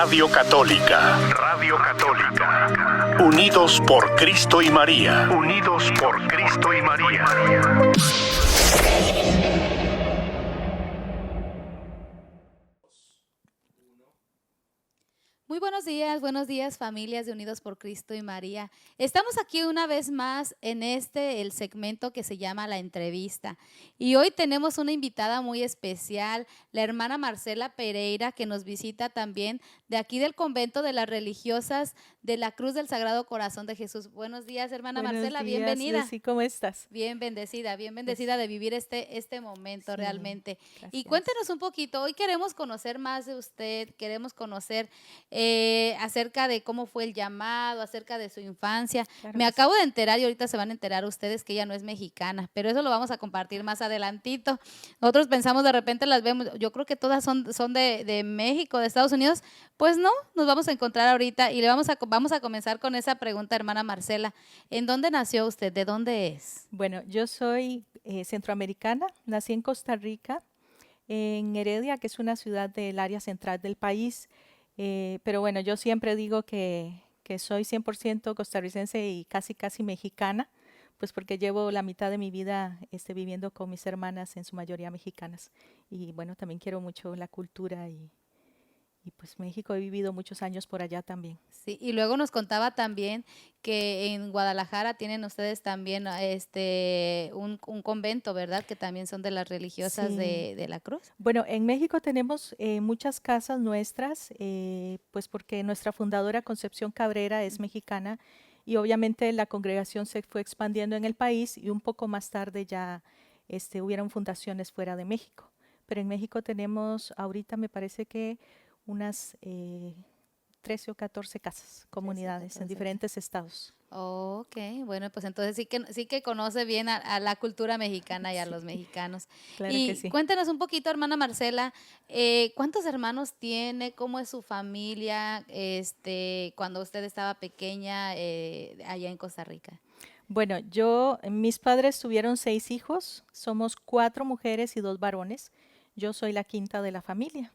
Radio Católica. Radio Católica. Unidos por Cristo y María. Unidos por Cristo y María. Muy buenos días familias de Unidos por Cristo y María. Estamos aquí una vez más en el segmento que se llama La Entrevista. Y hoy tenemos una invitada muy especial, la hermana Marcela Pereira, que nos visita también de aquí del convento de las religiosas de la Cruz del Sagrado Corazón de Jesús. Buenos días, hermana Marcela, bienvenida. Sí, ¿cómo estás? Bien bendecida de vivir este momento, sí, realmente. Gracias. Y cuéntenos un poquito, hoy queremos conocer más de usted, queremos conocer acerca de cómo fue el llamado, acerca de su infancia. Claro, Me acabo de enterar y ahorita se van a enterar ustedes que ella no es mexicana, pero eso lo vamos a compartir más adelantito. Nosotros pensamos, de repente las vemos, yo creo que todas son de México, de Estados Unidos. Pues no, nos vamos a encontrar ahorita y vamos a comenzar con esa pregunta, hermana Marcela. ¿En dónde nació usted? ¿De dónde es? Bueno, yo soy centroamericana, nací en Costa Rica, en Heredia, que es una ciudad del área central del país. Pero bueno, yo siempre digo que soy 100% costarricense y casi mexicana, pues porque llevo la mitad de mi vida viviendo con mis hermanas, en su mayoría mexicanas. Y bueno, también quiero mucho la cultura y pues México, he vivido muchos años por allá también. Sí, y luego nos contaba también que en Guadalajara tienen ustedes también un convento, ¿verdad? Que también son de las religiosas, sí, de la Cruz. Bueno, en México tenemos muchas casas nuestras, pues porque nuestra fundadora Concepción Cabrera es mexicana y obviamente la congregación se fue expandiendo en el país y un poco más tarde ya hubieron fundaciones fuera de México. Pero en México tenemos ahorita, me parece que unas 13 o 14 casas, comunidades 13, en diferentes estados. Oh, ok, bueno, pues entonces sí que conoce bien a la cultura mexicana y a los mexicanos. Claro y que sí. Cuéntanos un poquito, hermana Marcela, ¿cuántos hermanos tiene? ¿Cómo es su familia cuando usted estaba pequeña allá en Costa Rica? Bueno, mis padres tuvieron 6 hijos, somos 4 mujeres y 2 varones. Yo soy la quinta de la familia.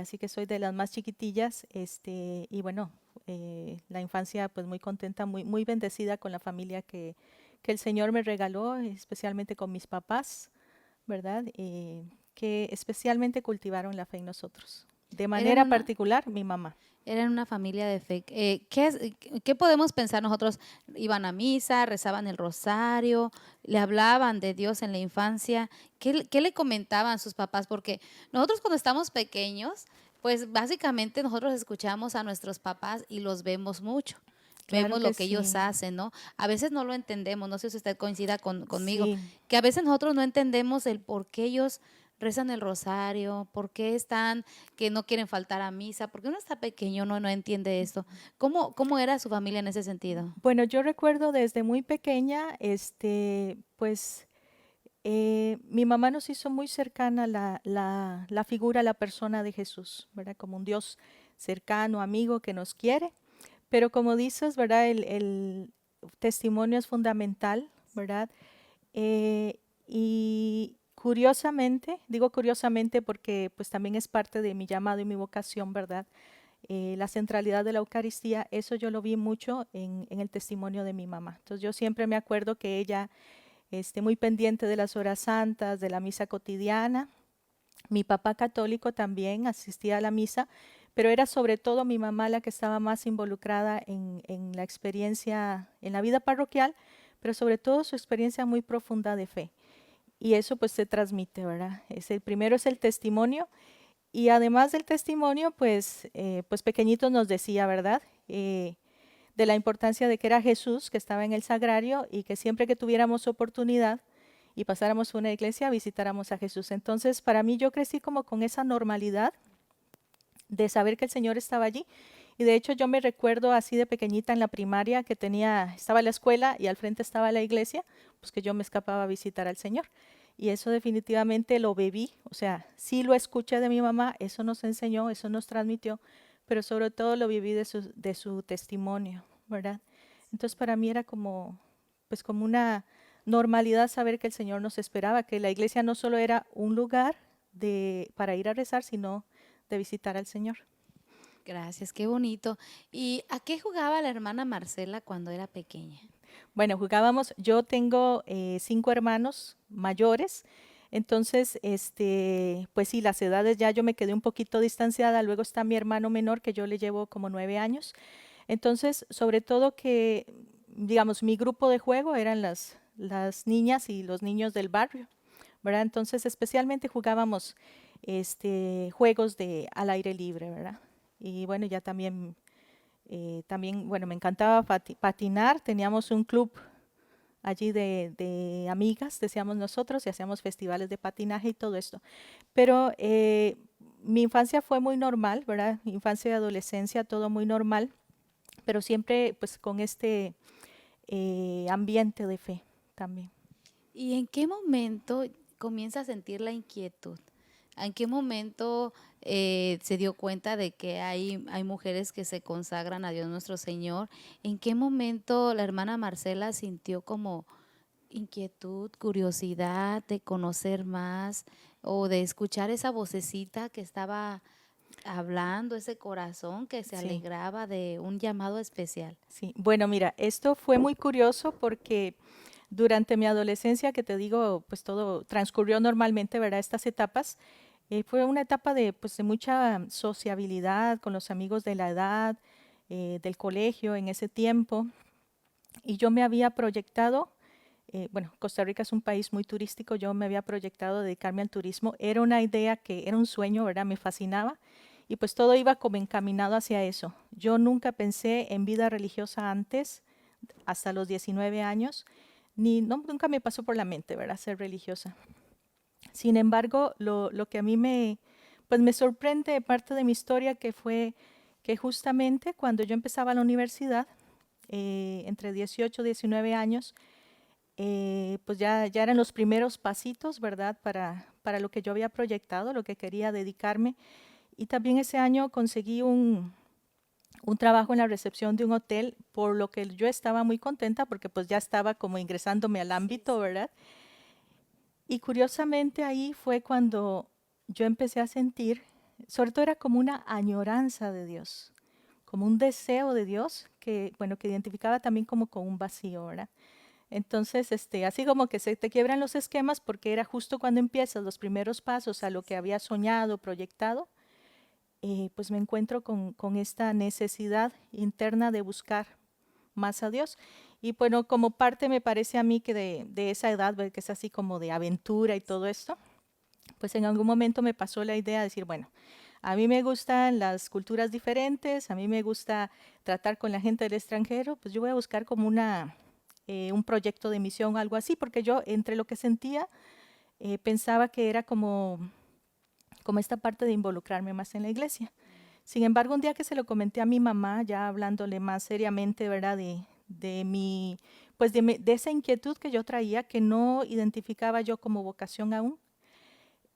Así que soy de las más chiquitillas, y bueno, la infancia pues muy contenta, muy bendecida con la familia que el Señor me regaló, especialmente con mis papás, ¿verdad? Que especialmente cultivaron la fe en nosotros. De manera particular, mi mamá. Eran una familia de fe. ¿Qué podemos pensar nosotros? ¿Iban a misa, rezaban el rosario, le hablaban de Dios en la infancia? ¿Qué le comentaban sus papás? Porque nosotros cuando estamos pequeños, pues básicamente nosotros escuchamos a nuestros papás y los vemos mucho. Claro Vemos que lo que ellos sí. hacen, ¿no? A veces no lo entendemos, no sé si usted coincida conmigo, Sí. que a veces nosotros no entendemos el por qué ellos rezan el rosario, por qué que no quieren faltar a misa, porque uno está pequeño, no entiende esto. ¿Cómo era su familia en ese sentido? Bueno, yo recuerdo desde muy pequeña, pues mi mamá nos hizo muy cercana la figura, la persona de Jesús, ¿verdad? Como un Dios cercano, amigo, que nos quiere. Pero como dices, ¿verdad? El testimonio es fundamental, ¿verdad? Y curiosamente, digo curiosamente porque pues también es parte de mi llamado y mi vocación, ¿verdad? La centralidad de la Eucaristía, eso yo lo vi mucho en el testimonio de mi mamá. Entonces yo siempre me acuerdo que ella muy pendiente de las horas santas, de la misa cotidiana. Mi papá católico también asistía a la misa, pero era sobre todo mi mamá la que estaba más involucrada en la experiencia, en la vida parroquial, pero sobre todo su experiencia muy profunda de fe. Y eso pues se transmite, ¿verdad? Primero es el testimonio y además del testimonio, pues pequeñitos nos decía, ¿verdad? De la importancia de que era Jesús, que estaba en el sagrario y que siempre que tuviéramos oportunidad y pasáramos una iglesia, visitáramos a Jesús. Entonces, para mí yo crecí como con esa normalidad de saber que el Señor estaba allí. Y de hecho yo me recuerdo así de pequeñita en la primaria que estaba en la escuela y al frente estaba la iglesia, pues que yo me escapaba a visitar al Señor. Y eso definitivamente lo bebí, o sea, sí lo escuché de mi mamá, eso nos enseñó, eso nos transmitió, pero sobre todo lo viví de su testimonio, ¿verdad? Entonces para mí era como una normalidad saber que el Señor nos esperaba, que la iglesia no solo era un lugar para ir a rezar, sino de visitar al Señor. Gracias, qué bonito. ¿Y a qué jugaba la hermana Marcela cuando era pequeña? Bueno, jugábamos, yo tengo 5 hermanos mayores, entonces, pues sí, las edades ya yo me quedé un poquito distanciada, luego está mi hermano menor que yo le llevo como 9 años, entonces, sobre todo que, digamos, mi grupo de juego eran las niñas y los niños del barrio, ¿verdad? Entonces, especialmente jugábamos juegos de al aire libre, ¿verdad? Y bueno, ya también, bueno, me encantaba patinar, teníamos un club allí de amigas, decíamos nosotros, y hacíamos festivales de patinaje y todo esto. Pero mi infancia fue muy normal, ¿verdad? Infancia y adolescencia, todo muy normal, pero siempre pues con este ambiente de fe también. ¿Y en qué momento comienza a sentir la inquietud? ¿En qué momento se dio cuenta de que hay mujeres que se consagran a Dios nuestro Señor? ¿En qué momento la hermana Marcela sintió como inquietud, curiosidad de conocer más o de escuchar esa vocecita que estaba hablando, ese corazón que se Sí, alegraba de un llamado especial? sí. Bueno, mira, esto fue muy curioso porque durante mi adolescencia, que te digo, pues todo transcurrió normalmente, ¿verdad? Estas etapas. Fue una etapa pues, de mucha sociabilidad con los amigos de la edad, del colegio en ese tiempo. Y yo me había proyectado, bueno, Costa Rica es un país muy turístico, yo me había proyectado dedicarme al turismo. Era una idea que era un sueño, ¿verdad? Me fascinaba. Y pues todo iba como encaminado hacia eso. Yo nunca pensé en vida religiosa antes, hasta los 19 años, nunca me pasó por la mente, ¿verdad? Ser religiosa. Sin embargo, lo que a mí pues me sorprende de parte de mi historia que fue que justamente cuando yo empezaba la universidad, entre 18 y 19 años, pues ya eran los primeros pasitos, ¿verdad? Para lo que yo había proyectado, lo que quería dedicarme. Y también ese año conseguí un trabajo en la recepción de un hotel, por lo que yo estaba muy contenta porque pues ya estaba como ingresándome al Sí, ámbito, sí. ¿verdad? Y curiosamente ahí fue cuando yo empecé a sentir, sobre todo era como una añoranza de Dios, como un deseo de Dios que, bueno, que identificaba también como con un vacío, ¿verdad? Entonces, así como que se te quiebran los esquemas porque era justo cuando empiezas los primeros pasos a Sí, lo que sí. había soñado, proyectado, pues me encuentro con esta necesidad interna de buscar más a Dios. Y bueno, como parte me parece a mí que de esa edad, que es así como de aventura y todo esto, pues en algún momento me pasó la idea de decir, bueno, a mí me gustan las culturas diferentes, a mí me gusta tratar con la gente del extranjero, pues yo voy a buscar como un proyecto de misión, algo así, porque yo entre lo que sentía pensaba que era como esta parte de involucrarme más en la iglesia. Sin embargo, un día que se lo comenté a mi mamá, ya hablándole más seriamente, ¿verdad? Pues de esa inquietud que yo traía, que no identificaba yo como vocación aún,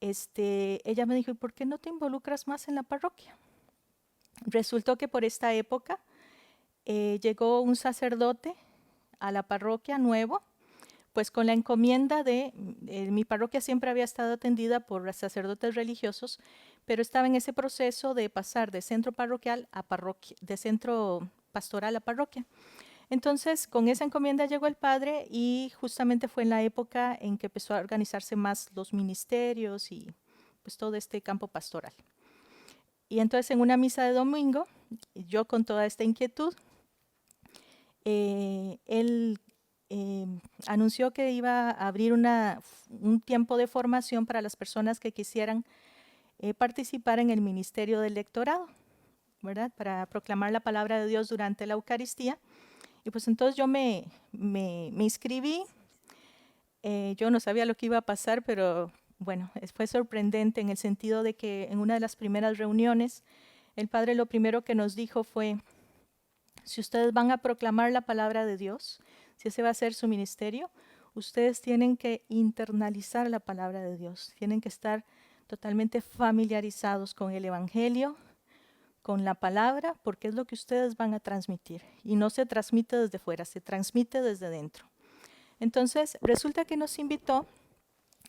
ella me dijo, ¿y por qué no te involucras más en la parroquia? Resultó que por esta época llegó un sacerdote a la parroquia nuevo, pues con la encomienda mi parroquia siempre había estado atendida por sacerdotes religiosos, pero estaba en ese proceso de pasar de centro parroquial a parroquia, de centro pastoral a parroquia. Entonces, con esa encomienda llegó el padre y justamente fue en la época en que empezó a organizarse más los ministerios y pues todo este campo pastoral. Y entonces en una misa de domingo, yo con toda esta inquietud, él anunció que iba a abrir un tiempo de formación para las personas que quisieran participar en el ministerio del lectorado, ¿verdad? Para proclamar la palabra de Dios durante la Eucaristía. Y pues entonces yo me inscribí. Yo no sabía lo que iba a pasar, pero bueno, fue sorprendente en el sentido de que en una de las primeras reuniones, el padre lo primero que nos dijo fue, si ustedes van a proclamar la palabra de Dios, si ese va a ser su ministerio, ustedes tienen que internalizar la palabra de Dios, tienen que estar totalmente familiarizados con el Evangelio, con la palabra, porque es lo que ustedes van a transmitir. Y no se transmite desde fuera, se transmite desde dentro. Entonces, resulta que nos invitó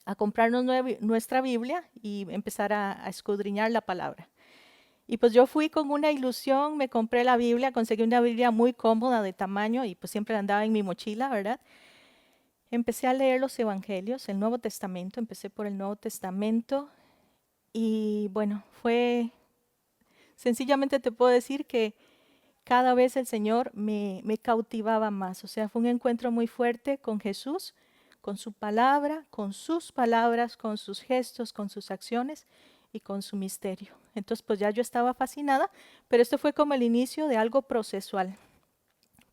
a comprarnos nuestra Biblia y empezar a escudriñar la palabra. Y pues yo fui con una ilusión, me compré la Biblia, conseguí una Biblia muy cómoda de tamaño y pues siempre andaba en mi mochila, ¿verdad? Empecé a leer los evangelios, el Nuevo Testamento, empecé por el Nuevo Testamento y bueno, sencillamente te puedo decir que cada vez el Señor me cautivaba más. O sea, fue un encuentro muy fuerte con Jesús, con su palabra, con sus palabras, con sus gestos, con sus acciones y con su misterio. Entonces, pues ya yo estaba fascinada, pero esto fue como el inicio de algo procesual,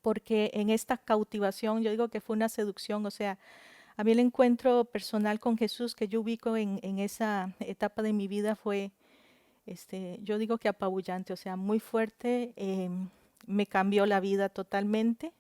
porque en esta cautivación, yo digo que fue una seducción, o sea, a mí el encuentro personal con Jesús que yo ubico en esa etapa de mi vida fue yo digo que apabullante, o sea, muy fuerte, me cambió la vida totalmente,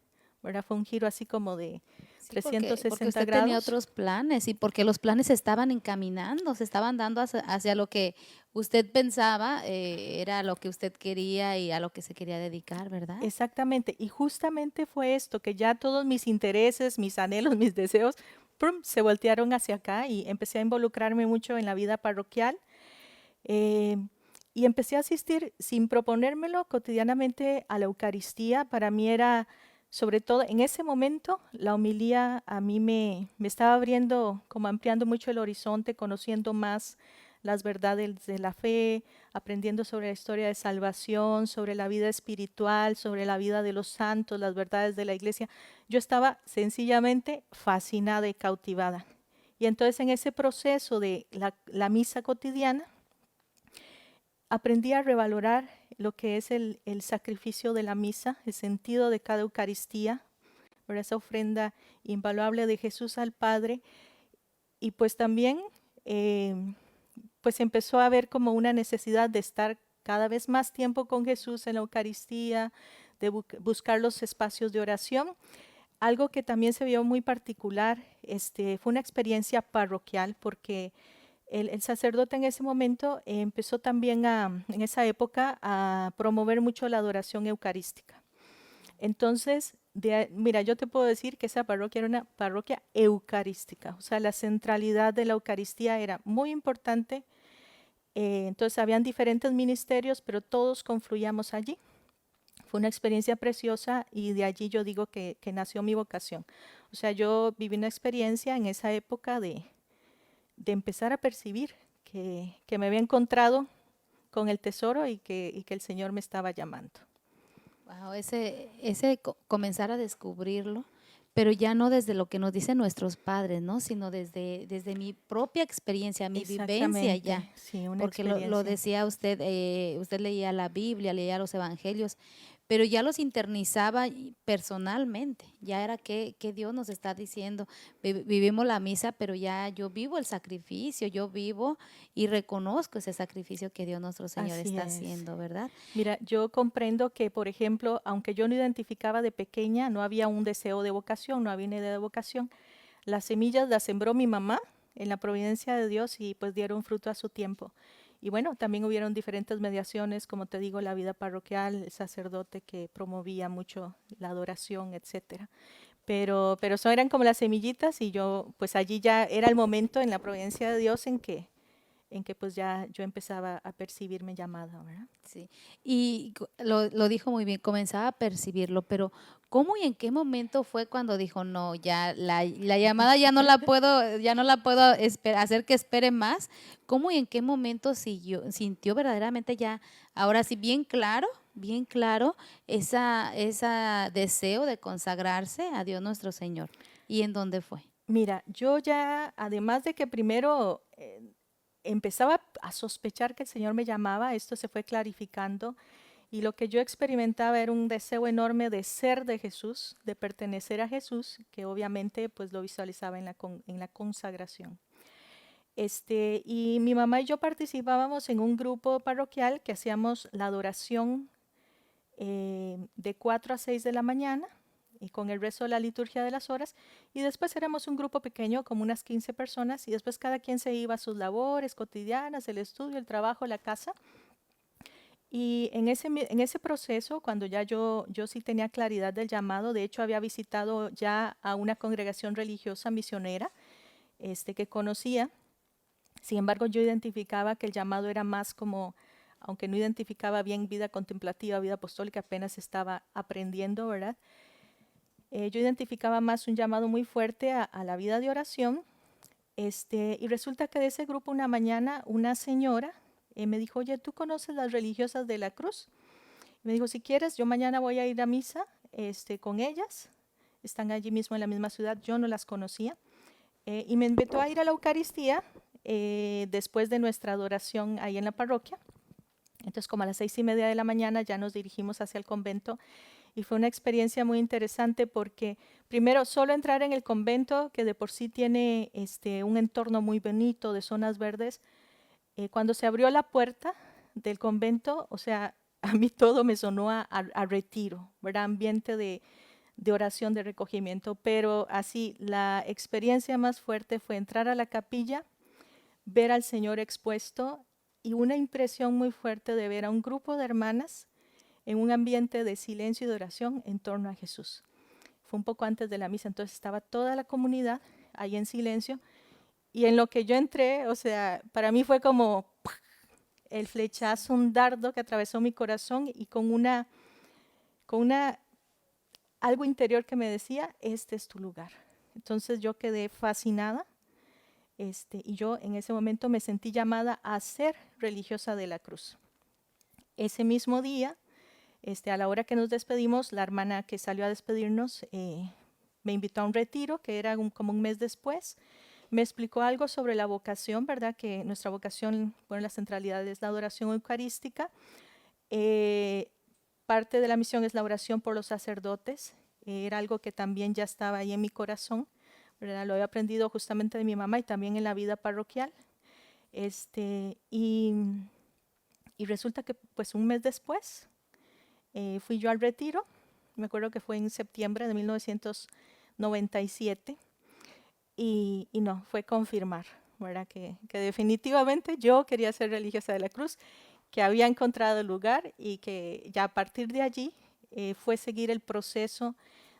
¿verdad? Fue un giro así como de Sí, porque 360 usted tenía grados. otros planes y porque los planes se estaban encaminando, se estaban dando hacia lo que usted pensaba, era lo que usted quería y a lo que se quería dedicar, ¿verdad? Exactamente, y justamente fue esto, que ya todos mis intereses, mis anhelos, mis deseos, ¡prum!, se voltearon hacia acá y empecé a involucrarme mucho en la vida parroquial. eh, y empecé a asistir sin proponérmelo cotidianamente a la Eucaristía. Para mí era, sobre todo en ese momento, la homilía a mí me estaba abriendo, como ampliando mucho el horizonte, conociendo más las verdades de la fe, aprendiendo sobre la historia de salvación, sobre la vida espiritual, sobre la vida de los santos, las verdades de la iglesia. Yo estaba sencillamente fascinada y cautivada. Y entonces en ese proceso de la misa cotidiana, aprendí a revalorar lo que es el sacrificio de la misa, el sentido de cada Eucaristía, por esa ofrenda invaluable de Jesús al Padre. Y pues también eh, pues empezó a haber como una necesidad de estar cada vez más tiempo con Jesús en la Eucaristía, de buscar los espacios de oración. Algo que también se vio muy particular, fue una experiencia parroquial porque el sacerdote en ese momento empezó también en esa época a promover mucho la adoración eucarística. Entonces, mira, yo te puedo decir que esa parroquia era una parroquia eucarística, o sea, la centralidad de la Eucaristía era muy importante. Entonces, habían diferentes ministerios, pero todos confluíamos allí. Fue una experiencia preciosa y de allí yo digo que nació mi vocación. O sea, yo viví una experiencia en esa época de empezar a percibir que me había encontrado con el tesoro y que el Señor me estaba llamando. Wow, comenzar a descubrirlo, pero ya no desde lo que nos dicen nuestros padres, ¿no? Sino desde mi propia experiencia, mi vivencia Exactamente, ya. sí, una Porque lo experiencia. decía usted, usted leía la Biblia, leía los evangelios, pero ya los internizaba personalmente, ya era que Dios nos está diciendo, vivimos la misa, pero ya yo vivo el sacrificio, yo vivo y reconozco ese sacrificio que Dios nuestro Señor Así está es. haciendo, ¿verdad? Mira, yo comprendo que, por ejemplo, aunque yo no identificaba de pequeña, no había un deseo de vocación, no había una idea de vocación. Las semillas las sembró mi mamá en la providencia de Dios y pues dieron fruto a su tiempo. Y bueno, también hubieron diferentes mediaciones, como te digo, la vida parroquial, el sacerdote que promovía mucho la adoración, etcétera. Pero eso eran como las semillitas y yo, pues allí ya era el momento en la providencia de Dios en que pues ya yo empezaba a percibirme llamada, ¿verdad? Sí, y lo dijo muy bien, comenzaba a percibirlo, pero ¿cómo y en qué momento fue cuando dijo, no, ya la llamada ya no la puedo hacer que espere más? ¿Cómo y en qué momento sintió verdaderamente ya, ahora sí, bien claro, esa deseo de consagrarse a Dios nuestro Señor? ¿Y en dónde fue? Mira, yo ya, además de que primero empezaba a sospechar que el Señor me llamaba, esto se fue clarificando y lo que yo experimentaba era un deseo enorme de ser de Jesús, de pertenecer a Jesús, que obviamente pues lo visualizaba en la consagración. Y mi mamá y yo participábamos en un grupo parroquial que hacíamos la adoración de 4 a 6 de la mañana y con el resto de la liturgia de las horas. Y después éramos un grupo pequeño, como unas 15 personas, y después cada quien se iba a sus labores cotidianas, el estudio, el trabajo, la casa. Y en ese proceso, cuando ya yo sí tenía claridad del llamado, de hecho había visitado ya a una congregación religiosa misionera que conocía. Sin embargo, yo identificaba que el llamado era más como aunque no identificaba bien vida contemplativa, vida apostólica, apenas estaba aprendiendo, ¿verdad? Yo identificaba más un llamado muy fuerte a la vida de oración. Y resulta que de ese grupo una mañana una señora me dijo, oye, ¿tú conoces las religiosas de la cruz? Me dijo, si quieres, yo mañana voy a ir a misa con ellas. Están allí mismo en la misma ciudad, yo no las conocía. Y me invitó a ir a la Eucaristía después de nuestra adoración ahí en la parroquia. Entonces, como a las 6:30 de la mañana ya nos dirigimos hacia el convento y fue una experiencia muy interesante porque primero solo entrar en el convento, que de por sí tiene un entorno muy bonito de zonas verdes, cuando se abrió la puerta del convento, o sea, a mí todo me sonó a retiro, ¿verdad? Ambiente de oración, de recogimiento, pero así la experiencia más fuerte fue entrar a la capilla, ver al Señor expuesto y una impresión muy fuerte de ver a un grupo de hermanas en un ambiente de silencio y de oración en torno a Jesús. Fue un poco antes de la misa, entonces estaba toda la comunidad ahí en silencio y en lo que yo entré, o sea, para mí fue como el flechazo, un dardo que atravesó mi corazón y con algo interior que me decía, este es tu lugar. Entonces yo quedé fascinada y yo en ese momento me sentí llamada a ser religiosa de la cruz. Ese mismo día, a la hora que nos despedimos, la hermana que salió a despedirnos me invitó a un retiro, que era como un mes después. Me explicó algo sobre la vocación, ¿verdad? Que nuestra vocación, bueno, la centralidad es la adoración eucarística. Parte de la misión es la oración por los sacerdotes. Era algo que también ya estaba ahí en mi corazón, ¿verdad? Lo he aprendido justamente de mi mamá y también en la vida parroquial. Y resulta que pues un mes después fui yo al retiro. Me acuerdo que fue en septiembre de 1997. Y no, fue confirmar, ¿verdad? Que definitivamente yo quería ser religiosa de la cruz, que había encontrado el lugar y que ya a partir de allí fue seguir el proceso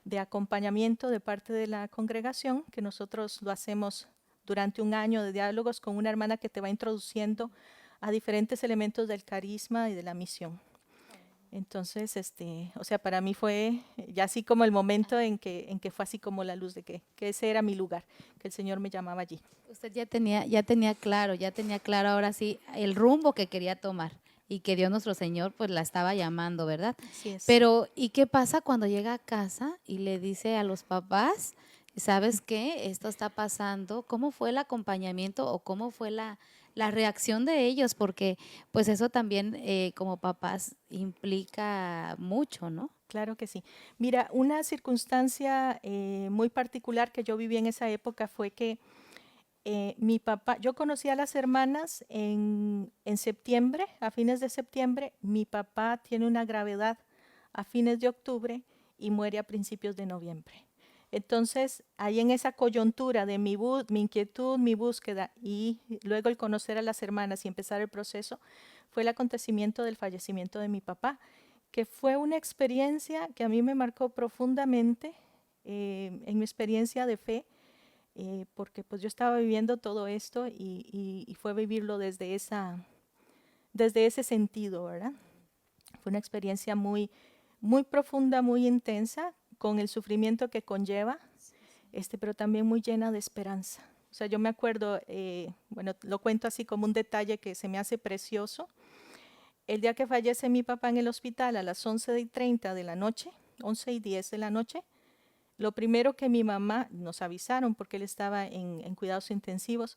de acompañamiento de parte de la congregación, que nosotros lo hacemos durante un año de diálogos con una hermana que te va introduciendo a diferentes elementos del carisma y de la misión. Entonces, o sea, para mí fue ya así como el momento en que fue así como la luz de que ese era mi lugar, que el Señor me llamaba allí. Usted ya tenía claro ahora sí el rumbo que quería tomar y que Dios nuestro Señor pues la estaba llamando, ¿verdad? Así es. Pero, ¿y qué pasa cuando llega a casa y le dice a los papás, ¿sabes qué? Esto está pasando. ¿Cómo fue el acompañamiento o cómo fue la reacción de ellos? Porque pues eso también como papás implica mucho, ¿no? Claro que sí. Mira, una circunstancia muy particular que yo viví en esa época fue que mi papá, yo conocí a las hermanas en septiembre, a fines de septiembre. Mi papá tiene una gravedad a fines de octubre y muere a principios de noviembre. Entonces, ahí en esa coyuntura de mi inquietud, mi búsqueda y luego el conocer a las hermanas y empezar el proceso, fue el acontecimiento del fallecimiento de mi papá, que fue una experiencia que a mí me marcó profundamente en mi experiencia de fe, porque pues yo estaba viviendo todo esto y fue vivirlo desde ese sentido, ¿verdad? Fue una experiencia muy, muy profunda, muy intensa, con el sufrimiento que conlleva, pero también muy llena de esperanza. O sea, yo me acuerdo, bueno, lo cuento así como un detalle que se me hace precioso. El día que fallece mi papá en el hospital a las 11:30 de la noche, 11:10 de la noche, lo primero que mi mamá nos avisaron, porque él estaba en cuidados intensivos,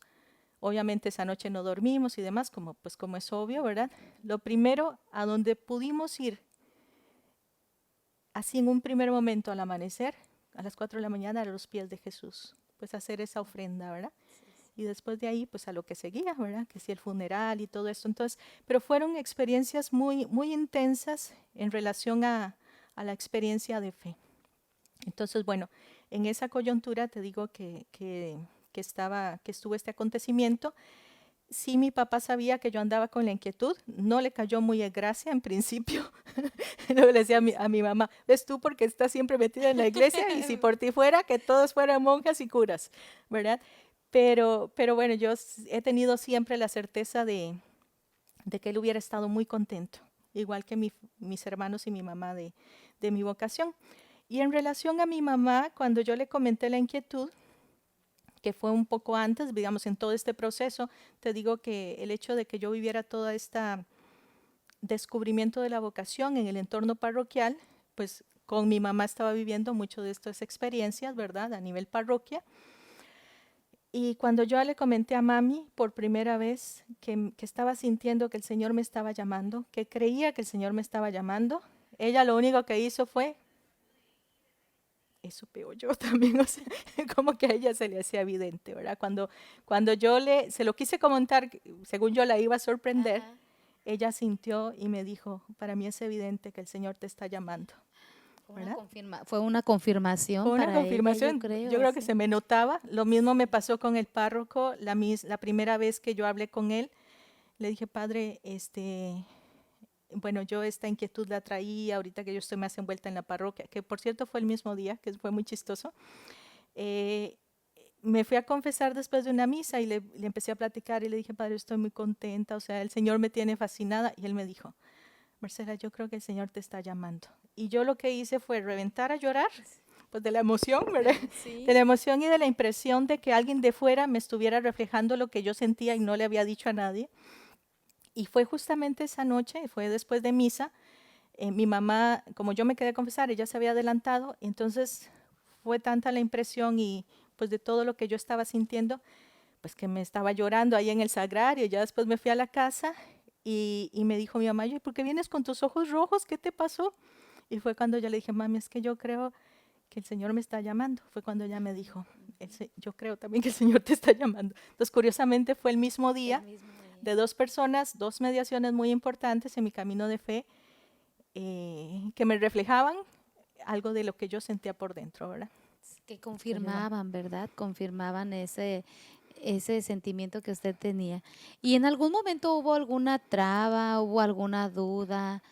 obviamente esa noche no dormimos y demás, como es obvio, ¿verdad? Lo primero a donde pudimos ir, así en un primer momento al amanecer, a las 4 de la mañana, a los pies de Jesús, pues hacer esa ofrenda, ¿verdad? Y después de ahí, pues a lo que seguía, ¿verdad? Que sí, el funeral y todo esto. Entonces, pero fueron experiencias muy, muy intensas en relación a la experiencia de fe. Entonces, bueno, en esa coyuntura te digo que estuvo este acontecimiento. Sí, mi papá sabía que yo andaba con la inquietud, no le cayó muy de gracia en principio. Luego le decía a mi mamá, ves tú porque estás siempre metida en la iglesia y si por ti fuera, que todos fueran monjas y curas, ¿verdad? Pero bueno, yo he tenido siempre la certeza de de que él hubiera estado muy contento, igual que mis hermanos y mi mamá de mi vocación. Y en relación a mi mamá, cuando yo le comenté la inquietud, que fue un poco antes, digamos, en todo este proceso, te digo que el hecho de que yo viviera todo este descubrimiento de la vocación en el entorno parroquial, pues con mi mamá estaba viviendo mucho de estas experiencias, ¿verdad? A nivel parroquia. Y cuando yo le comenté a mami por primera vez que estaba sintiendo que el Señor me estaba llamando, que creía que el Señor me estaba llamando, ella lo único que hizo fue, eso peor yo también, o sea, como que a ella se le hacía evidente, ¿verdad? Cuando yo se lo quise comentar, según yo la iba a sorprender, Ajá. ella sintió y me dijo, para mí es evidente que el Señor te está llamando, ¿verdad? Fue una confirmación Fue una para ella, confirmación, yo creo que sí. se me notaba. Lo mismo me pasó con el párroco, la primera vez que yo hablé con él, le dije, padre, bueno, yo esta inquietud la traía ahorita que yo estoy más envuelta en la parroquia, que por cierto fue el mismo día, que fue muy chistoso. Eh, Me fui a confesar después de una misa y le empecé a platicar y le dije, padre, estoy muy contenta, o sea, el Señor me tiene fascinada. Y él me dijo, Marcela, yo creo que el Señor te está llamando. Y yo lo que hice fue reventar a llorar, pues de la emoción, ¿verdad? De la Sí. emoción y de la impresión de que alguien de fuera me estuviera reflejando lo que yo sentía y no le había dicho a nadie. Y fue justamente esa noche, fue después de misa, mi mamá, como yo me quedé a confesar, ella se había adelantado, entonces fue tanta la impresión y pues de todo lo que yo estaba sintiendo, pues que me estaba llorando ahí en el sagrario. Ya después me fui a la casa y me dijo mi mamá, oye, ¿por qué vienes con tus ojos rojos? ¿Qué te pasó? Y fue cuando yo le dije, mami, es que yo creo que el Señor me está llamando. Fue cuando ella me dijo, yo creo también que el Señor te está llamando. Entonces, curiosamente, fue el mismo El día mismo día. de dos personas, dos mediaciones muy importantes en mi camino de fe, que me reflejaban algo de lo que yo sentía por dentro, ¿verdad? Que Entonces, bueno, confirmaban, ¿verdad? Confirmaban ese sentimiento que usted tenía. ¿Y en algún momento hubo alguna traba, hubo alguna duda,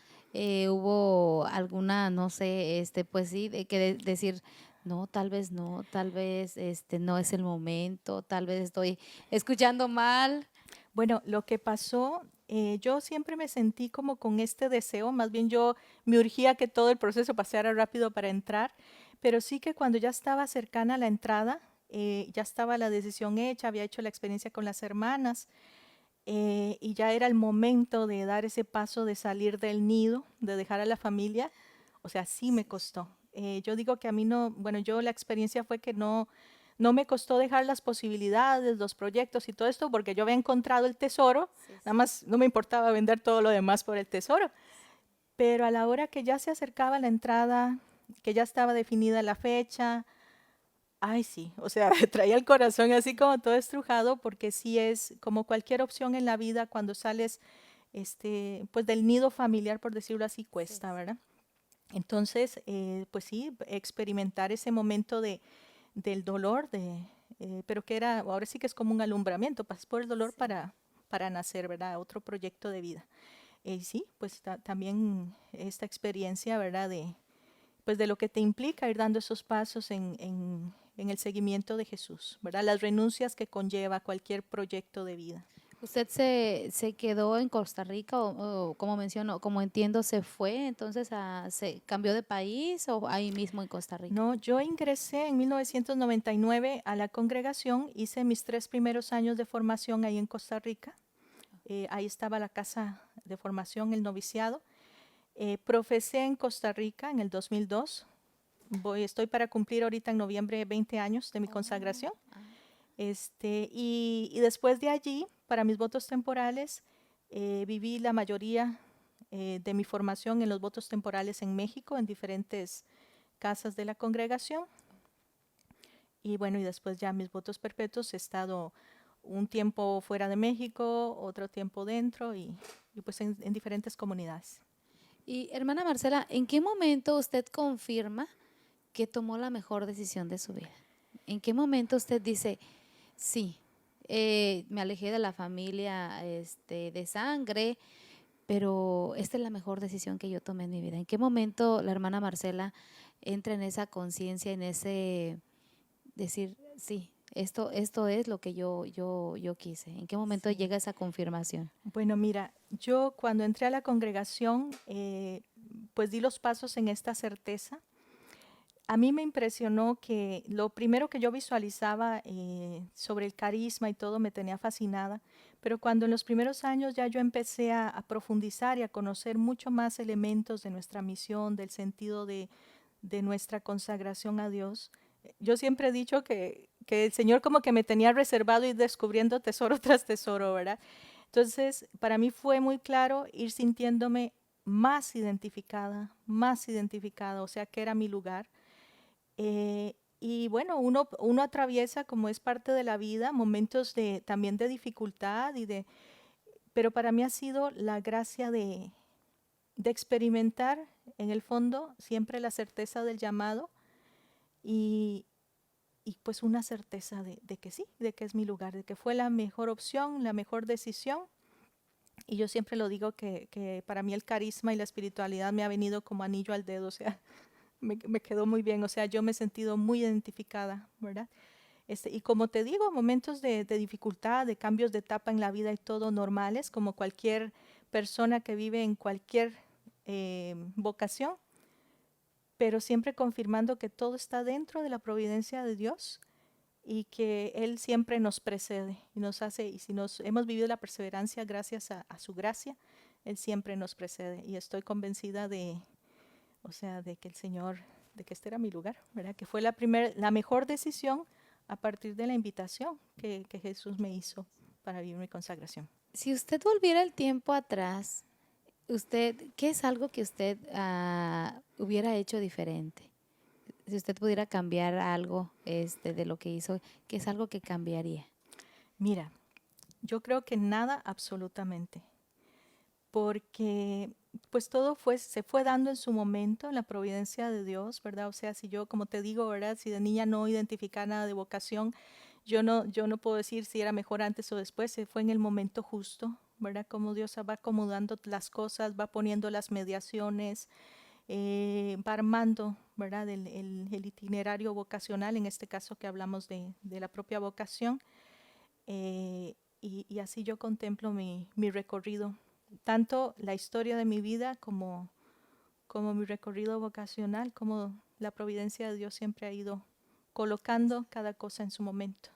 hubo alguna, no sé, pues sí, decir, no, tal vez no es el momento, tal vez estoy escuchando mal? bueno, lo que pasó, yo siempre me sentí como con este deseo, más bien yo me urgía que todo el proceso pasara rápido para entrar, pero sí que cuando ya estaba cercana a la entrada, ya estaba la decisión hecha, había hecho la experiencia con las hermanas, y ya era el momento de dar ese paso de salir del nido, de dejar a la familia. O sea, sí me costó. Yo digo que a mí no, bueno, yo la experiencia fue que no me costó dejar las posibilidades, los proyectos y todo esto, porque yo había encontrado el tesoro, Sí, nada sí. más no me importaba vender todo lo demás por el tesoro. Pero a la hora que ya se acercaba la entrada, que ya estaba definida la fecha, ay, sí, o sea, traía el corazón así como todo estrujado, porque sí es como cualquier opción en la vida cuando sales, pues del nido familiar, por decirlo así, Sí, cuesta, sí. ¿verdad? Entonces, pues sí, experimentar ese momento del dolor, pero que era, ahora sí que es como un alumbramiento, pasas por el dolor Sí. para nacer, ¿verdad? Otro proyecto de vida. Sí, pues también esta experiencia, ¿verdad? Pues de lo que te implica ir dando esos pasos en el seguimiento de Jesús, ¿verdad? Las renuncias que conlleva cualquier proyecto de vida. ¿Usted se quedó en Costa Rica o como mencionó, como entiendo, se fue, entonces se cambió de país o ahí mismo en Costa Rica? No, yo ingresé en 1999 a la congregación, hice mis 3 primeros años de formación ahí en Costa Rica. Ahí estaba la casa de formación, el noviciado. Profesé en Costa Rica en el 2002. Estoy para cumplir ahorita en noviembre 20 años de mi Oh, consagración. ah, Y después de allí, para mis votos temporales, viví la mayoría de mi formación en los votos temporales en México, en diferentes casas de la congregación. Y bueno, y después ya mis votos perpetuos he estado un tiempo fuera de México, otro tiempo dentro y pues en diferentes comunidades. y hermana Marcela, ¿en qué momento usted confirma que tomó la mejor decisión de su vida? ¿En qué momento usted dice, sí, me alejé de la familia de sangre, pero esta es la mejor decisión que yo tomé en mi vida? ¿En qué momento la hermana Marcela entra en esa conciencia, en ese decir, sí, esto es lo que yo quise? ¿En qué momento Sí. llega esa confirmación? Bueno, mira, yo cuando entré a la congregación, pues di los pasos en esta certeza. A mí me impresionó que lo primero que yo visualizaba sobre el carisma y todo me tenía fascinada, pero cuando en los primeros años ya yo empecé a profundizar y a conocer mucho más elementos de nuestra misión, del sentido de nuestra consagración a Dios, yo siempre he dicho que el Señor como que me tenía reservado ir descubriendo tesoro tras tesoro, ¿verdad? Entonces, para mí fue muy claro ir sintiéndome más identificada, o sea, que era mi lugar. Y bueno, uno atraviesa, como es parte de la vida, momentos también de dificultad pero para mí ha sido la gracia de experimentar en el fondo siempre la certeza del llamado y, y pues una certeza de que sí, de que es mi lugar, de que fue la mejor opción, la mejor decisión. Y yo siempre lo digo que para mí el carisma y la espiritualidad me ha venido como anillo al dedo, o sea, me quedó muy bien, o sea, yo me he sentido muy identificada, ¿verdad? Y como te digo, momentos de dificultad, de cambios de etapa en la vida y todo normales, como cualquier persona que vive en cualquier vocación, pero siempre confirmando que todo está dentro de la providencia de Dios y que Él siempre nos precede y nos hace, y si nos hemos vivido la perseverancia gracias a su gracia, Él siempre nos precede. Y estoy convencida o sea, de que el Señor, de que este era mi lugar, ¿verdad? Que fue la mejor decisión a partir de la invitación que Jesús me hizo para vivir mi consagración. Si usted volviera el tiempo atrás, ¿qué es algo que usted hubiera hecho diferente? Si usted pudiera cambiar algo de lo que hizo, ¿qué es algo que cambiaría? Mira, yo creo que nada absolutamente, porque pues se fue dando en su momento, en la providencia de Dios, ¿verdad? O sea, si yo, como te digo, ¿verdad? Si de niña no identificaba nada de vocación, yo no puedo decir si era mejor antes o después, se fue en el momento justo, ¿verdad? Como Dios va acomodando las cosas, va poniendo las mediaciones, va armando, ¿verdad? El itinerario vocacional, en este caso que hablamos de la propia vocación, y así yo contemplo mi recorrido, tanto la historia de mi vida como mi recorrido vocacional, como la providencia de Dios siempre ha ido colocando cada cosa en su momento.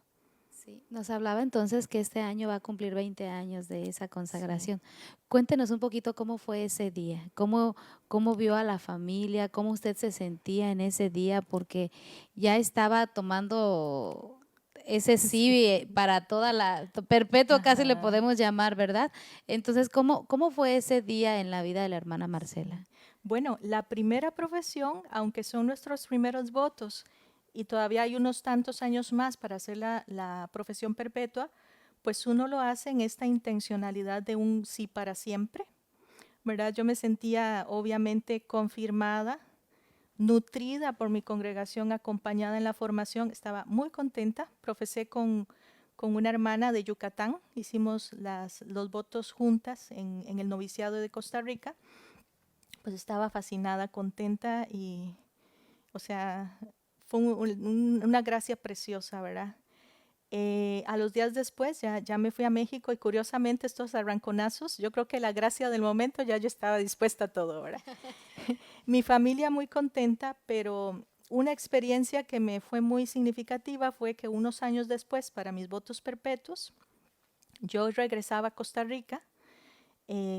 Sí, nos hablaba entonces que este año va a cumplir 20 años de esa Sí. consagración. Cuéntenos un poquito cómo fue ese día, cómo vio a la familia, cómo usted se sentía en ese día, porque ya estaba tomando ese sí para toda perpetuo casi le Ajá. podemos llamar, ¿verdad? Entonces, ¿cómo fue ese día en la vida de la hermana Sí. Marcela? Bueno, la primera profesión, aunque son nuestros primeros votos y todavía hay unos tantos años más para hacer la profesión perpetua, pues uno lo hace en esta intencionalidad de un sí para siempre, ¿verdad? Yo me sentía obviamente confirmada, nutrida por mi congregación, acompañada en la formación, estaba muy contenta, profesé con una hermana de Yucatán, hicimos los votos juntas en el noviciado de Costa Rica, pues estaba fascinada, contenta y, o sea, fue una gracia preciosa, ¿verdad? A los días después ya me fui a México y curiosamente estos arranconazos, yo creo que la gracia del momento ya yo estaba dispuesta a todo, ¿verdad? Mi familia muy contenta, pero una experiencia que me fue muy significativa fue que unos años después, para mis votos perpetuos, yo regresaba a Costa Rica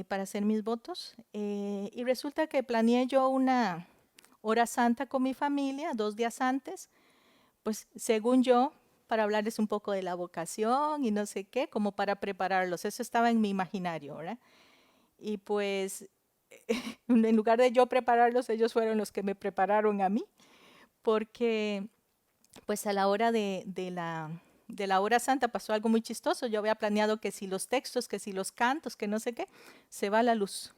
para hacer mis votos y resulta que planeé yo una hora santa con mi familia 2 días antes, pues según yo, para hablarles un poco de la vocación y no sé qué, como para prepararlos. Eso estaba en mi imaginario, ¿verdad? Y pues en lugar de yo prepararlos, ellos fueron los que me prepararon a mí, porque pues a la hora de la hora santa pasó algo muy chistoso. Yo había planeado que si los textos, que si los cantos, que no sé qué, se va la luz.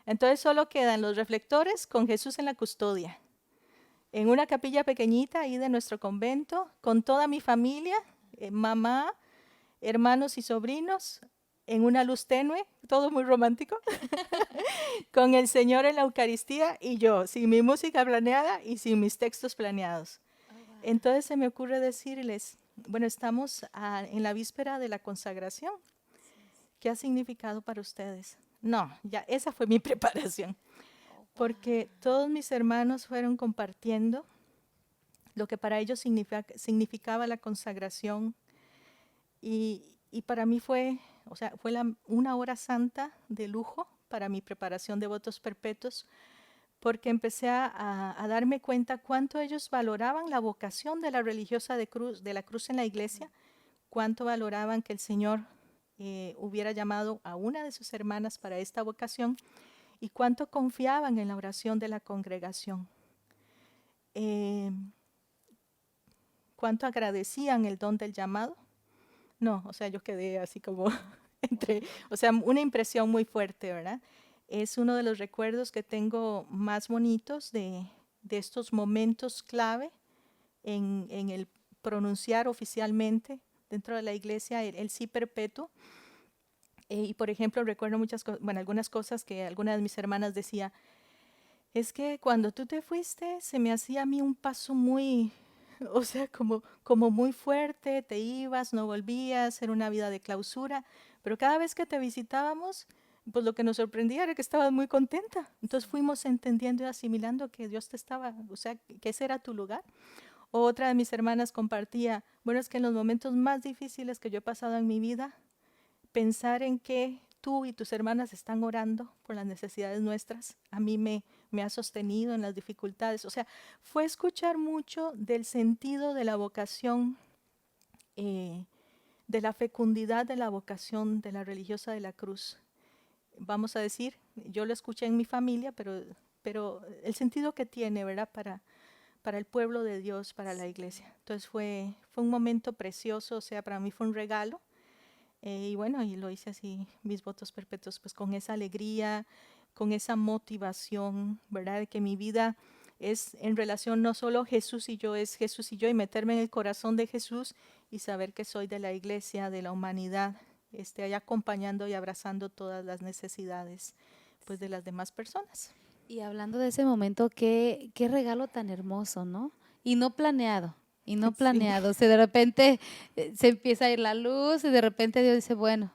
Entonces solo quedan los reflectores con Jesús en la custodia, en una capilla pequeñita ahí de nuestro convento, con toda mi familia, mamá, hermanos y sobrinos, en una luz tenue, todo muy romántico, con el Señor en la Eucaristía y yo, sin mi música planeada y sin mis textos planeados. Entonces se me ocurre decirles, Bueno, estamos en la víspera de la consagración. ¿Qué ha significado para ustedes? No, ya esa fue mi preparación, porque todos mis hermanos fueron compartiendo lo que para ellos significaba la consagración y para mí fue, o sea, fue una hora santa de lujo para mi preparación de votos perpetuos, porque empecé a darme cuenta cuánto ellos valoraban la vocación de la religiosa de la cruz en la iglesia, cuánto valoraban que el Señor hubiera llamado a una de sus hermanas para esta vocación y cuánto confiaban en la oración de la congregación. Cuánto agradecían el don del llamado. No, o sea, yo quedé así como o sea, una impresión muy fuerte, ¿verdad? Es uno de los recuerdos que tengo más bonitos de estos momentos clave en el pronunciar oficialmente dentro de la iglesia el sí perpetuo. Y por ejemplo, recuerdo algunas cosas que alguna de mis hermanas decía, es que cuando tú te fuiste se me hacía a mí un paso muy, o sea, como muy fuerte, te ibas, no volvías, era una vida de clausura, pero cada vez que te visitábamos, pues lo que nos sorprendía era que estabas muy contenta. Entonces fuimos entendiendo y asimilando que Dios te estaba, o sea, que ese era tu lugar. Otra de mis hermanas compartía, bueno, es que en los momentos más difíciles que yo he pasado en mi vida, pensar en que tú y tus hermanas están orando por las necesidades nuestras, a mí me ha sostenido en las dificultades. O sea, fue escuchar mucho del sentido de la vocación, de la fecundidad de la vocación de la religiosa de la cruz. Vamos a decir, yo lo escuché en mi familia, pero el sentido que tiene, ¿verdad? Para el pueblo de Dios, para la iglesia. Entonces fue un momento precioso, o sea, para mí fue un regalo. Y bueno, y lo hice así, mis votos perpetuos, pues con esa alegría, con esa motivación, ¿verdad? De que mi vida es en relación no solo Jesús y yo, es Jesús y yo, y meterme en el corazón de Jesús y saber que soy de la iglesia, de la humanidad, ahí acompañando y abrazando todas las necesidades, pues, de las demás personas. Y hablando de ese momento, qué regalo tan hermoso, ¿no? Y no planeado, y no Sí, planeado. O sea, de repente se empieza a ir la luz y de repente Dios dice, bueno,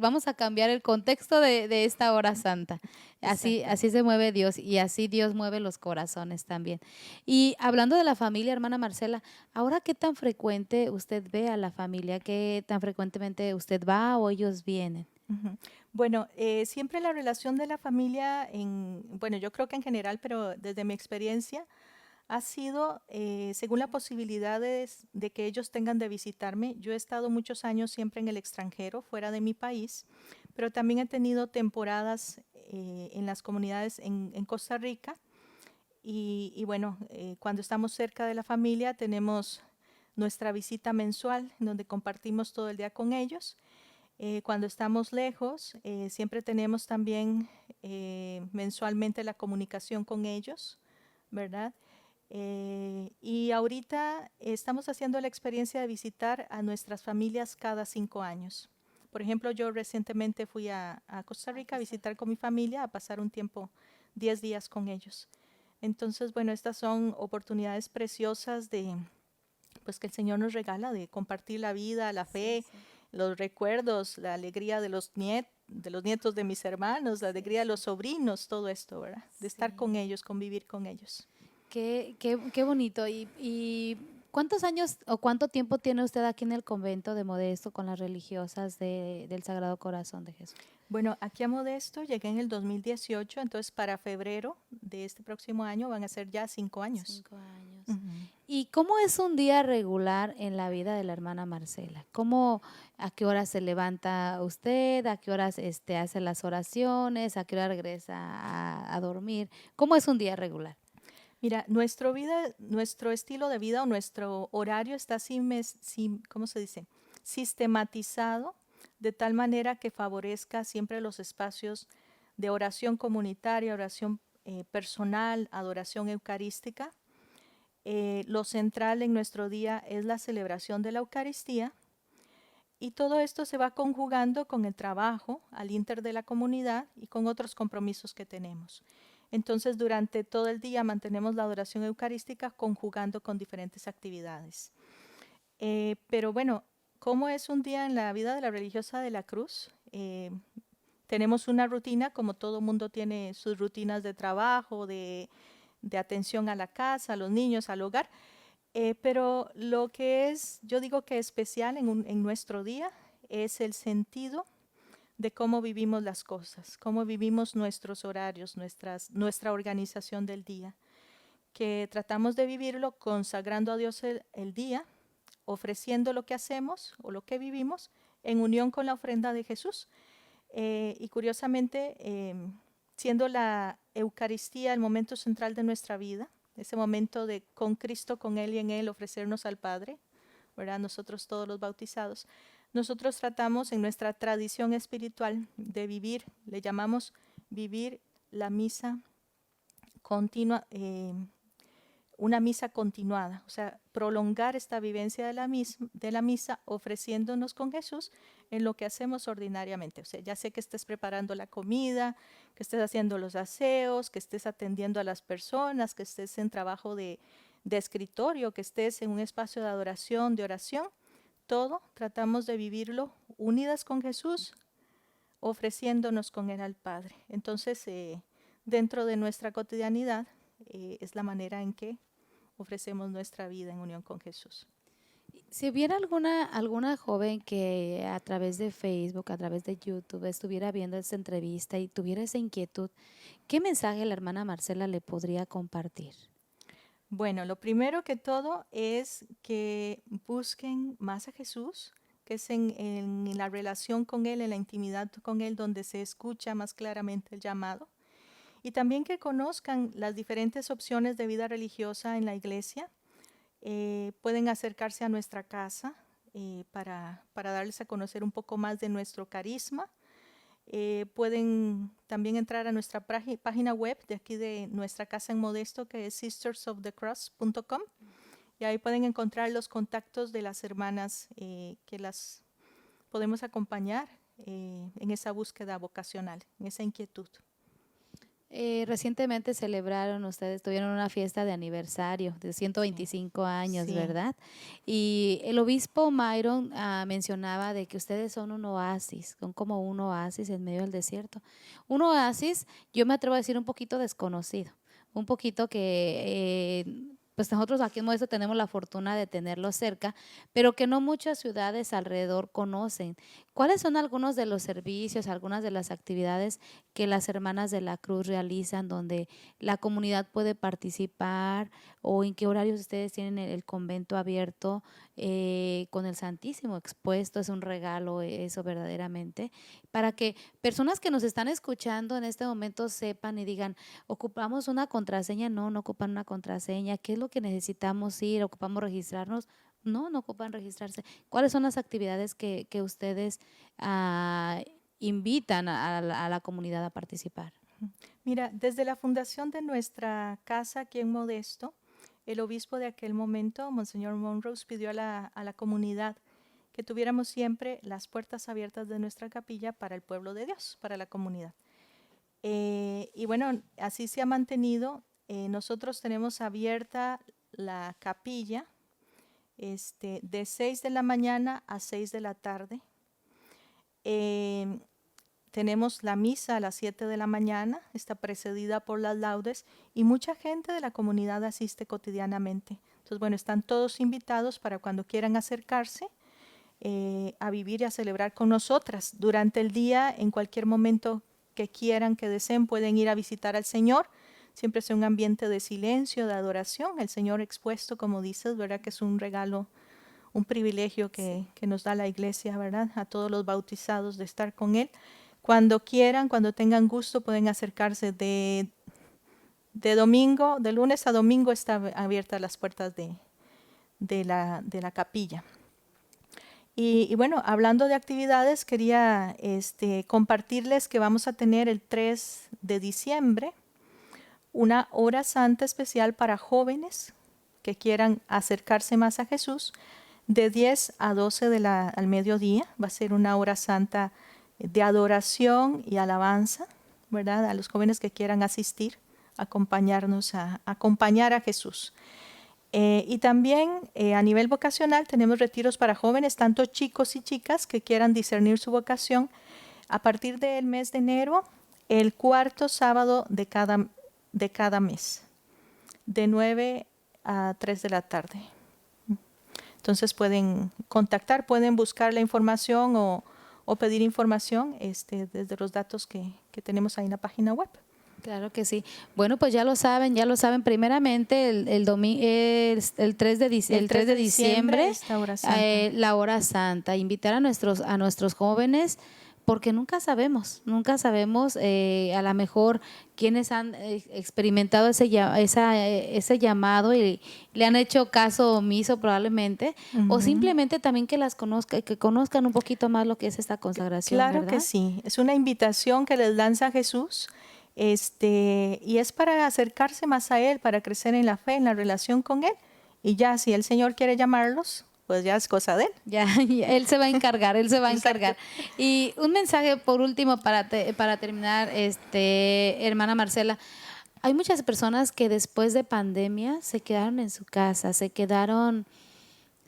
vamos a cambiar el contexto de esta hora santa. Así exactamente. se mueve Dios y así Dios mueve los corazones también. Y hablando de la familia, hermana Marcela, ahora qué tan frecuente usted ve a la familia, qué tan frecuentemente usted va o ellos vienen. Ujú. Bueno, siempre la relación de la familia, bueno, yo creo que en general, pero desde mi experiencia, ha sido según la posibilidad de que ellos tengan de visitarme. Yo he estado muchos años siempre en el extranjero, fuera de mi país, pero también he tenido temporadas en las comunidades en Costa Rica. Y bueno, cuando estamos cerca de la familia, tenemos nuestra visita mensual, en donde compartimos todo el día con ellos. Cuando estamos lejos, siempre tenemos también mensualmente la comunicación con ellos, ¿verdad? Y ahorita estamos haciendo la experiencia de visitar a nuestras familias cada 5 años. Por ejemplo, yo recientemente fui a Costa Rica a visitar con mi familia, a pasar un tiempo, 10 días con ellos. Entonces, bueno, estas son oportunidades preciosas pues, que el Señor nos regala de compartir la vida, la fe, los recuerdos, la alegría de los nietos de mis hermanos, la alegría de los sobrinos, todo esto, ¿verdad? De estar con ellos, convivir con ellos. Qué bonito. ¿Y cuántos años o cuánto tiempo tiene usted aquí en el convento de Modesto con las religiosas del Sagrado Corazón de Jesús? Bueno, aquí a Modesto llegué en el 2018, entonces para febrero de este próximo año van a ser ya 5 años. 5 años. Ujú. ¿Y cómo es un día regular en la vida de la hermana Marcela? A qué hora se levanta usted? ¿A qué horas hace las oraciones? ¿A qué hora regresa a dormir? ¿Cómo es un día regular? Mira, nuestro estilo de vida o nuestro horario está ¿cómo se dice? Sistematizado de tal manera que favorezca siempre los espacios de oración comunitaria, oración personal, adoración eucarística. Lo central en nuestro día es la celebración de la Eucaristía y todo esto se va conjugando con el trabajo al inter de la comunidad y con otros compromisos que tenemos. Entonces, durante todo el día mantenemos la adoración eucarística conjugando con diferentes actividades. Pero bueno, ¿cómo es un día en la vida de la religiosa de la Cruz? Tenemos una rutina, como todo mundo tiene sus rutinas de trabajo, de atención a la casa, a los niños, al hogar. Pero lo que es, yo digo que especial en nuestro día es el sentido de cómo vivimos las cosas, cómo vivimos nuestros horarios, nuestra organización del día, que tratamos de vivirlo consagrando a Dios el día, ofreciendo lo que hacemos o lo que vivimos en unión con la ofrenda de Jesús. Y curiosamente, siendo la Eucaristía el momento central de nuestra vida, ese momento de con Cristo, con Él y en Él ofrecernos al Padre, ¿verdad? Nosotros todos los bautizados, nosotros tratamos en nuestra tradición espiritual de vivir, le llamamos vivir la misa continua, una misa continuada, o sea, prolongar esta vivencia de la misa ofreciéndonos con Jesús en lo que hacemos ordinariamente. O sea, ya sé que estés preparando la comida, que estés haciendo los aseos, que estés atendiendo a las personas, que estés en trabajo de escritorio, que estés en un espacio de adoración, de oración, todo tratamos de vivirlo unidas con Jesús, ofreciéndonos con Él al Padre. Entonces, dentro de nuestra cotidianidad, es la manera en que ofrecemos nuestra vida en unión con Jesús. Si hubiera alguna joven que a través de Facebook, a través de YouTube, estuviera viendo esta entrevista y tuviera esa inquietud, ¿qué mensaje la hermana Marcela le podría compartir? Bueno, lo primero que todo es que busquen más a Jesús, que es en la relación con Él, en la intimidad con Él, donde se escucha más claramente el llamado. Y también que conozcan las diferentes opciones de vida religiosa en la iglesia. Pueden acercarse a nuestra casa para darles a conocer un poco más de nuestro carisma. Pueden también entrar a nuestra página web de aquí de nuestra casa en Modesto, que es sistersofthecross.com, y ahí pueden encontrar los contactos de las hermanas que las podemos acompañar en esa búsqueda vocacional, en esa inquietud. Recientemente ustedes tuvieron una fiesta de aniversario de 125 años, Sí. ¿verdad? Y el obispo Myron mencionaba de que ustedes son un oasis, son como un oasis en medio del desierto. Un oasis, yo me atrevo a decir un poquito desconocido, un poquito que pues nosotros aquí en Modesto tenemos la fortuna de tenerlo cerca, pero que no muchas ciudades alrededor conocen. ¿Cuáles son algunos de los servicios, algunas de las actividades que las Hermanas de la Cruz realizan donde la comunidad puede participar, o en qué horarios ustedes tienen el convento abierto con el Santísimo expuesto? Es un regalo eso verdaderamente, para que personas que nos están escuchando en este momento sepan y digan, ¿ocupamos una contraseña? No, no ocupan una contraseña. ¿Qué es lo que necesitamos ir? ¿Ocupamos registrarnos? No, no ocupan registrarse. ¿Cuáles son las actividades que ustedes invitan a la comunidad a participar? Mira, desde la fundación de nuestra casa aquí en Modesto, el obispo de aquel momento, Monseñor Monrose, pidió a la comunidad que tuviéramos siempre las puertas abiertas de nuestra capilla para el pueblo de Dios, para la comunidad. Y bueno, así se ha mantenido. Nosotros tenemos abierta la capilla de 6 de la mañana a 6 de la tarde. Tenemos la misa a las 7 de la mañana, está precedida por las laudes y mucha gente de la comunidad asiste cotidianamente. Entonces, bueno, están todos invitados para cuando quieran acercarse a vivir y a celebrar con nosotras. Durante el día, en cualquier momento que quieran, que deseen, pueden ir a visitar al Señor. Siempre es un ambiente de silencio, de adoración. El Señor expuesto, como dices, ¿verdad? Que es un regalo, un privilegio que nos da la iglesia, ¿verdad? A todos los bautizados de estar con Él. Cuando quieran, cuando tengan gusto, pueden acercarse de domingo, de lunes a domingo están abiertas las puertas de la capilla. Y bueno, hablando de actividades, quería compartirles que vamos a tener el 3 de diciembre una hora santa especial para jóvenes que quieran acercarse más a Jesús, de 10 a 12 al mediodía. Va a ser una hora santa de adoración y alabanza, ¿verdad? A los jóvenes que quieran asistir, acompañarnos a acompañar a Jesús. Y también a nivel vocacional tenemos retiros para jóvenes, tanto chicos y chicas que quieran discernir su vocación. A partir del mes de enero, el cuarto sábado de cada mes, de 9 a 3 de la tarde. Entonces pueden contactar, pueden buscar la información o pedir información desde los datos que tenemos ahí en la página web. Claro que sí. Bueno, pues ya lo saben. Primeramente el 3 de diciembre esta hora santa. la hora santa. Invitar a nuestros jóvenes, porque nunca sabemos a lo mejor quienes han experimentado ese llamado y le han hecho caso omiso probablemente, o simplemente también que conozcan un poquito más lo que es esta consagración. Claro, ¿verdad? que sí. Es una invitación que les lanza Jesús. Y es para acercarse más a Él, para crecer en la fe, en la relación con Él. Y ya, si el Señor quiere llamarlos, pues ya es cosa de Él. Ya, Él se va a encargar, Él se va a encargar. Y un mensaje por último para terminar, hermana Marcela. Hay muchas personas que después de pandemia se quedaron en su casa, se quedaron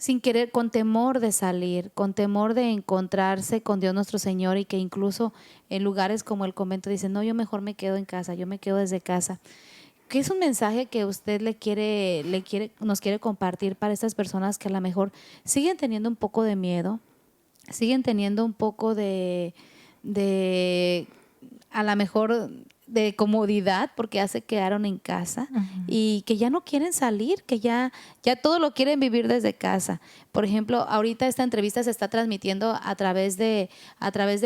sin querer, con temor de salir, con temor de encontrarse con Dios nuestro Señor, y que incluso en lugares como el convento dicen, no, yo mejor me quedo en casa, yo me quedo desde casa. ¿Qué es un mensaje que usted nos quiere compartir para estas personas que a lo mejor siguen teniendo un poco de miedo, siguen teniendo un poco de a lo mejor de comodidad porque ya se quedaron en casa y que ya no quieren salir, que ya todo lo quieren vivir desde casa? Por ejemplo, ahorita esta entrevista se está transmitiendo a través de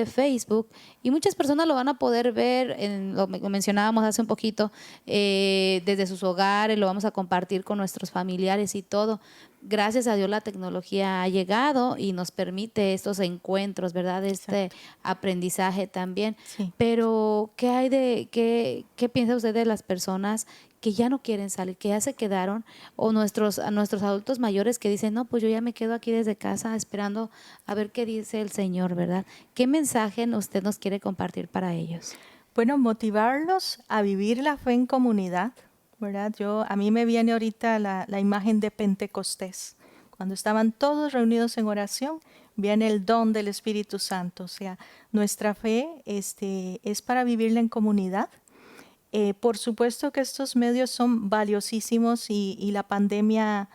Facebook, y muchas personas lo van a poder ver, lo mencionábamos hace un poquito, desde sus hogares, lo vamos a compartir con nuestros familiares y todo. Gracias a Dios la tecnología ha llegado y nos permite estos encuentros, ¿verdad? Aprendizaje también. Sí. Pero, ¿qué piensa usted de las personas que ya no quieren salir, que ya se quedaron, o a nuestros adultos mayores que dicen, no, pues yo ya me quedo aquí desde casa esperando a ver qué dice el Señor, ¿verdad? ¿Qué mensaje usted nos quiere compartir para ellos? Bueno, motivarlos a vivir la fe en comunidad, ¿verdad? A mí me viene ahorita la imagen de Pentecostés. Cuando estaban todos reunidos en oración, viene el don del Espíritu Santo. O sea, nuestra fe es para vivirla en comunidad. Por supuesto que estos medios son valiosísimos y la pandemia,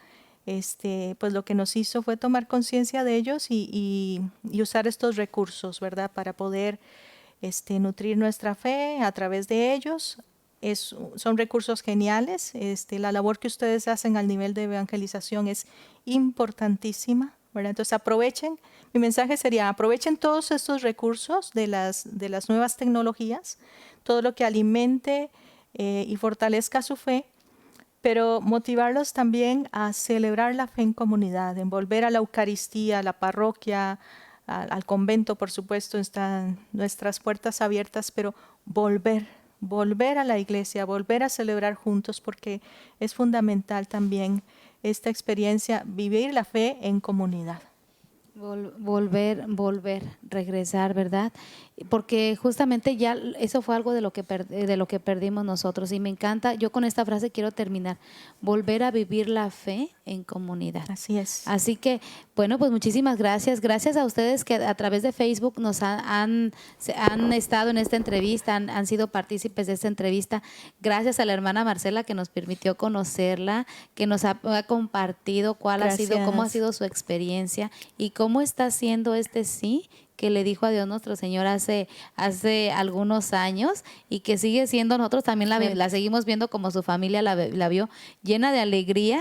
pues lo que nos hizo fue tomar conciencia de ellos y usar estos recursos, ¿verdad? Para poder nutrir nuestra fe a través de ellos. Son recursos geniales. La labor que ustedes hacen al nivel de evangelización es importantísima, ¿verdad? Entonces aprovechen, mi mensaje sería, aprovechen todos estos recursos de las nuevas tecnologías, todo lo que alimente y fortalezca su fe, pero motivarlos también a celebrar la fe en comunidad, en volver a la Eucaristía, a la parroquia, al convento, por supuesto, están nuestras puertas abiertas, pero volver a la iglesia, volver a celebrar juntos, porque es fundamental también esta experiencia, vivir la fe en comunidad. Regresar, ¿verdad? Porque justamente ya eso fue algo de lo que perdimos nosotros, y me encanta. Yo con esta frase quiero terminar: volver a vivir la fe en comunidad. Así es. Así que, bueno, pues muchísimas gracias. Gracias a ustedes que a través de Facebook nos han estado en esta entrevista, han sido partícipes de esta entrevista. Gracias a la hermana Marcela, que nos permitió conocerla, que nos ha compartido cómo ha sido su experiencia y cómo está haciendo sí que le dijo a Dios nuestro Señor hace algunos años, y que sigue siendo, nosotros también la seguimos viendo como su familia la vio, llena de alegría,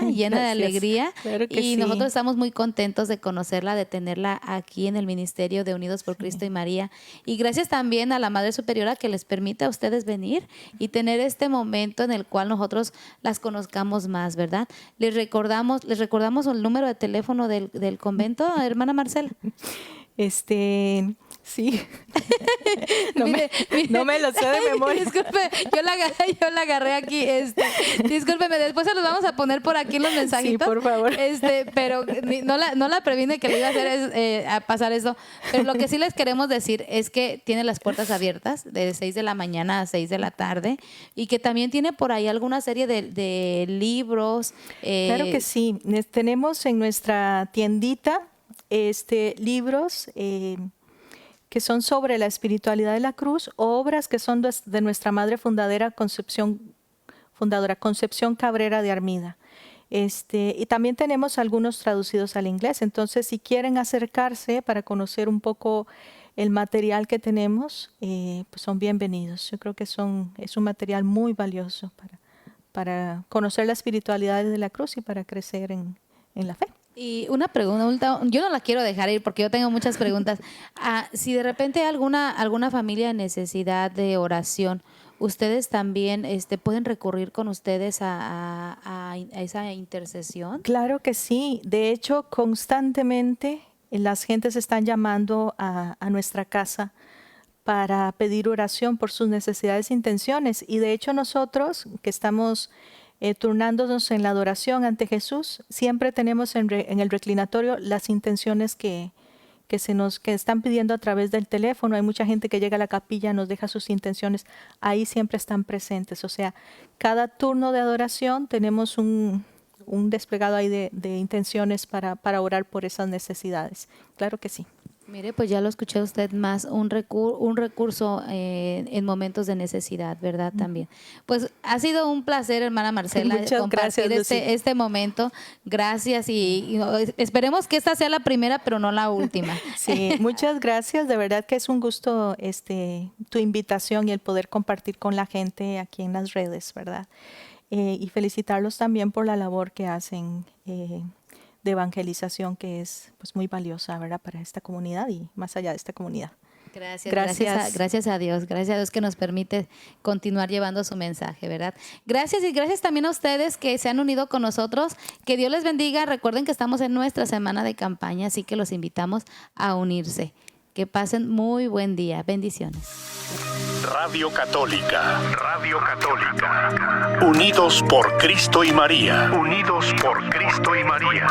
Claro que y sí. nosotros estamos muy contentos de conocerla, de tenerla aquí en el Ministerio de Unidos por Cristo y María. Y gracias también a la Madre Superiora, que les permite a ustedes venir y tener este momento en el cual nosotros las conozcamos más, ¿verdad? Les recordamos el número de teléfono del convento, hermana Marcela. Sí. No, Mire, no me lo sé de memoria. Disculpe, yo la agarré aquí. Discúlpeme, después se los vamos a poner por aquí en los mensajitos. Sí, por favor. Pero no la previne que le iba a hacer a pasar eso. Pero lo que sí les queremos decir es que tiene las puertas abiertas de 6 de la mañana a 6 de la tarde y que también tiene por ahí alguna serie de libros. Claro que sí. Tenemos en nuestra tiendita libros que son sobre la espiritualidad de la cruz, obras que son de nuestra madre fundadora Concepción Cabrera de Armida. Y también tenemos algunos traducidos al inglés. Entonces, si quieren acercarse para conocer un poco el material que tenemos, pues son bienvenidos. Yo creo que es un material muy valioso para conocer la espiritualidad de la cruz y para crecer en la fe. Y una pregunta, yo no la quiero dejar ir porque yo tengo muchas preguntas. Si de repente hay alguna familia en necesidad de oración, ¿ustedes también pueden recurrir con ustedes a esa intercesión? Claro que sí. De hecho, constantemente las gentes están llamando a nuestra casa para pedir oración por sus necesidades e intenciones. Y de hecho nosotros que estamos turnándonos en la adoración ante Jesús, siempre tenemos en el reclinatorio las intenciones que están pidiendo a través del teléfono. Hay mucha gente que llega a la capilla, nos deja sus intenciones, ahí siempre están presentes. O sea, cada turno de adoración tenemos un desplegado ahí de intenciones para orar por esas necesidades. Claro que sí. Mire, pues ya lo escuché usted más, un recurso en momentos de necesidad, ¿verdad? También. Pues ha sido un placer, hermana Marcela, Muchas compartir gracias, este momento. Gracias y esperemos que esta sea la primera, pero no la última. Sí, muchas gracias. De verdad que es un gusto tu invitación y el poder compartir con la gente aquí en las redes, ¿verdad? Y felicitarlos también por la labor que hacen de evangelización, que es pues muy valiosa, ¿verdad?, para esta comunidad y más allá de esta comunidad. Gracias a Dios que nos permite continuar llevando su mensaje, ¿verdad? Gracias y gracias también a ustedes que se han unido con nosotros. Que Dios les bendiga. Recuerden que estamos en nuestra semana de campaña, así que los invitamos a unirse. Que pasen muy buen día. Bendiciones. Radio Católica. Unidos por Cristo y María. Unidos por Cristo y María.